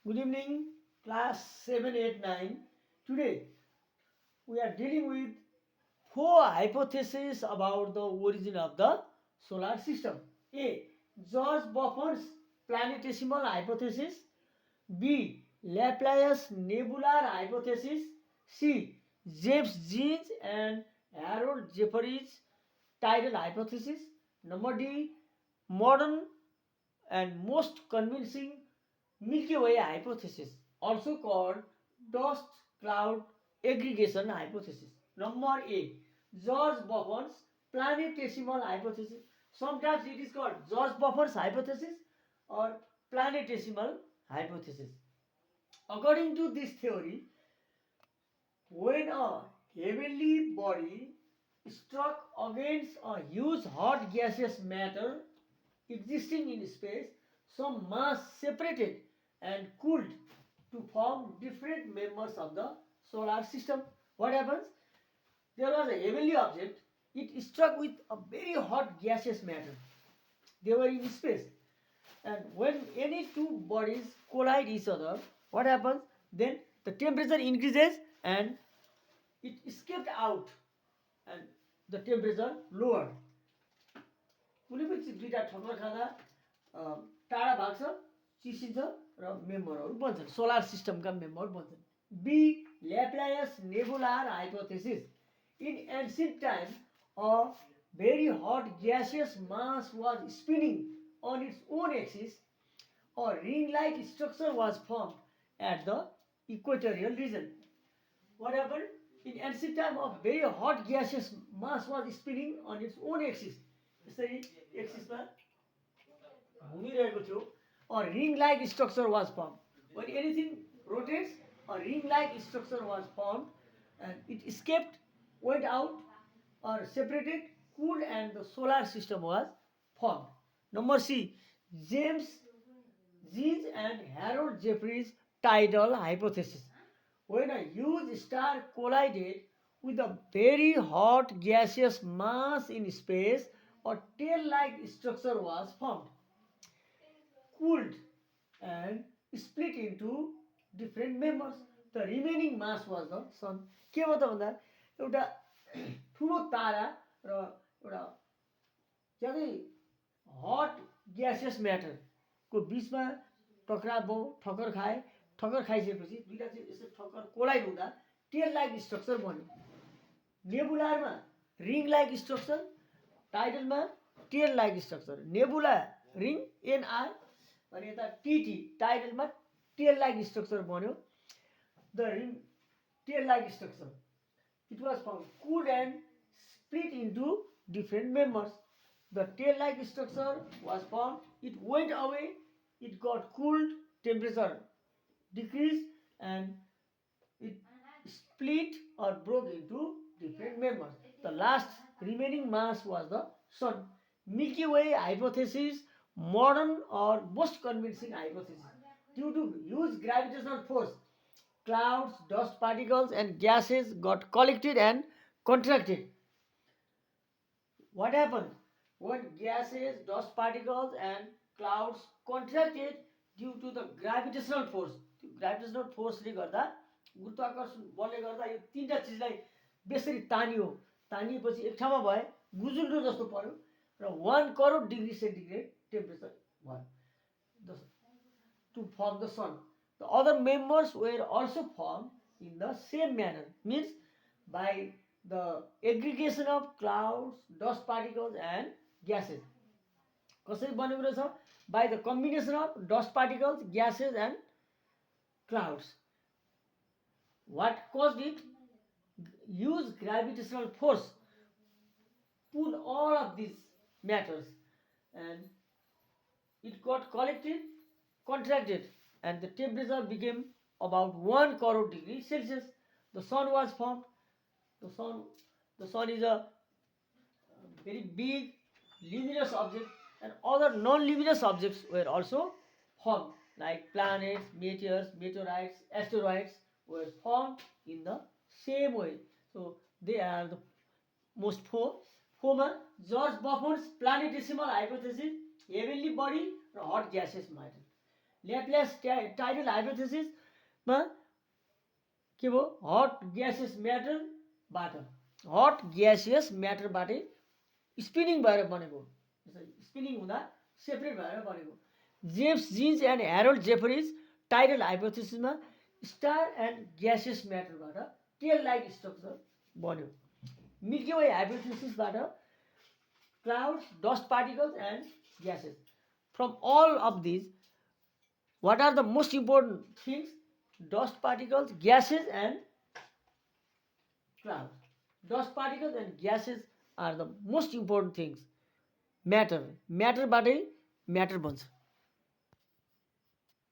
Good evening, class 7, 8, 9. Today we are dealing with four hypotheses about the origin of the solar system. A. George Buffon's planetesimal hypothesis. B. Laplace's nebular hypothesis. C. James Jeans and Harold Jeffreys tidal hypothesis. Number D. Modern and most convincing Milky Way hypothesis, also called dust cloud aggregation hypothesis. Number A. George Buffon's planetesimal hypothesis. Sometimes it is called George Buffon's hypothesis or planetesimal hypothesis. According to this theory, when a heavenly body struck against a huge hot gaseous matter existing in space, some mass separated and cooled to form different members of the solar system. What happens? There was a heavenly object, it struck with a very hot gaseous matter. They were in space. And when any two bodies collide each other, what happens? Then the temperature increases and it escaped out and the temperature lowered. कुनै पनि दुईवटा ठक्कर खाँदा टाढा भाग्छ चिसिन्छ र मेम्बरहरू बन्छन् सोलर सिस्टमका मेम्बर बन्छन्. बी Laplace nebular hypothesis. In ancient time a very hot gaseous mass was spinning on its own axis. A ring-like structure was formed at the equatorial region. What happened? In ancient time, a very hot gaseous mass was spinning on its own axis. यसरी एक्सिसमा घुमिरहेको थियो. A ring-like structure was formed. When anything rotates, a ring-like structure was formed and it escaped, went out or separated, cooled, and the solar system was formed. Number C. James Jeans and Harold Jeffreys tidal hypothesis. When a huge star collided with a very hot gaseous mass in space, a tail-like structure was formed, cooled, and split into different members. The remaining mass was the sun. के भयो त भन्दा एउटा ठुलो तारा र एउटा ज्यादै हट gaseous म्याटरको बिचमा टकराव भयो, ठक्कर खाए. ठक्कर खाइसकेपछि दुईवटा चाहिँ यसो ठक्कर कोलाइड हुँदा टेल लाइक स्ट्रक्चर बन्यो. नेबुलारमा रिङ लाइक स्ट्रक्चर, टाइडलमा tail like structure. Nebula ring NR अनि यता टिटी टाइडलमा टेल लाइक स्ट्रक्चर बन्यो. The ring tail like structure. It was found, cooled and split into different members. The tail-like structure was formed. It went away. It got cooled. Temperature decreased, and it split or broke into different members. The last remaining mass was the sun. Milky Way hypothesis, modern or most convincing hypothesis. Due to huge gravitational force, clouds, dust particles, and gases got collected and contracted. What happened? When gases, dust particles, and clouds contracted due to the gravitational force. Gravitational force ले गर्दा गुरुत्वाकर्षण बलले गर्दा यो तीनटा चिजलाई बेसरी तानियो. तानिएपछि एक ठाउँमा भए गुजुल्टो जस्तो पर्यो र 1 करोड डिग्री सेन्टिग्रेड टेम्परेचर भयो to form the sun. The other members were also formed in the same manner, means by the aggregation of clouds, dust particles, and gases. कसरी बनेको रहेछ? By the combination of dust particles, gases, and clouds. What caused it? Huge gravitational force pulled all of these matters and it got collected, contracted, and the temperature became about 1 crore degrees Celsius. The sun was formed. The sun is a very big luminous object, and other non-luminous objects were also formed, like planets, meteors, meteorites, asteroids were formed in the same way. So they are the most four. Fourth, George Buffon's planetesimal hypothesis, heavenly body, or hot gaseous matter. Laplace tidal हाइपोथेसिसमा के भयो, हट gaseous म्याटरबाटै spinning भएर बनेको, spinning हुँदा separate भएर बनेको। James Jeans and Harold Jeffreys tidal हाइपोथेसिसमा स्टार एन्ड ग्यासियस म्याटरबाट टेल लाइक स्ट्रक्चर बन्यो। मिल्की वे हाइपोथेसिसबाट clouds, dust particles and gases. From all of these what are the most important things? Dust particles, gases and clouds. Dust particles and gases are the most important things. Matter बाटै matter बन्छ।